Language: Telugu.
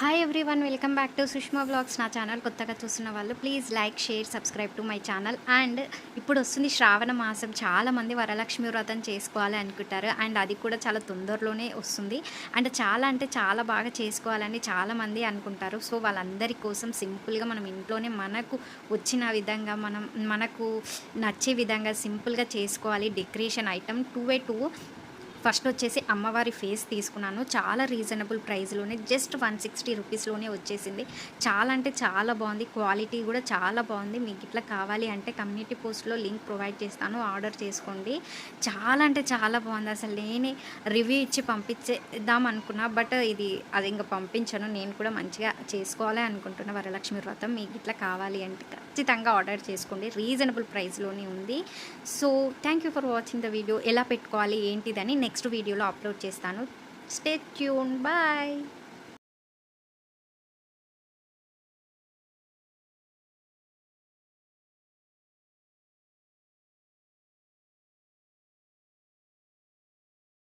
Hi everyone, welcome back to Sushma blogs. నా ఛానల్ కొత్తగా చూస్తున్న వాళ్ళు please like, share, subscribe to my channel. And ఇప్పుడు వస్తుంది శ్రావణ మాసం. చాలామంది వరలక్ష్మి వ్రతం చేసుకోవాలి అనుకుంటారు. అండ్ అది కూడా చాలా తొందరలోనే వస్తుంది. అండ్ చాలా అంటే చాలా బాగా చేసుకోవాలని చాలామంది అనుకుంటారు. సో వాళ్ళందరి కోసం సింపుల్గా మనం ఇంట్లోనే మనకు వచ్చిన విధంగా మనకు నచ్చే విధంగా సింపుల్గా చేసుకోవాలి. Decoration item 2x2. ఫస్ట్ వచ్చేసి అమ్మవారి ఫేస్ తీసుకున్నాను. చాలా రీజనబుల్ ప్రైస్లోనే, జస్ట్ 160 రూపీస్లోనే వచ్చేసింది. చాలా అంటే చాలా బాగుంది. క్వాలిటీ కూడా చాలా బాగుంది. మీకు ఇట్లా కావాలి అంటే కమ్యూనిటీ పోస్ట్లో లింక్ ప్రొవైడ్ చేస్తాను, ఆర్డర్ చేసుకోండి. చాలా అంటే చాలా బాగుంది. అసలు నేనే రివ్యూ ఇచ్చి పంపించేద్దాం అనుకున్నా, బట్ అది ఇంకా పంపించను. నేను కూడా మంచిగా చేసుకోవాలి అనుకుంటున్నా వరలక్ష్మి వ్రతం. మీకు ఇట్లా కావాలి అంటే ఖచ్చితంగా ఆర్డర్ చేసుకోండి. రీజనబుల్ ప్రైస్లోనే ఉంది. So thank you for watching the video. ఎలా పెట్టుకోవాలి ఏంటిదని నెక్స్ట్ వీడియోలో అప్లోడ్ చేస్తాను. Stay tune. బాయ్.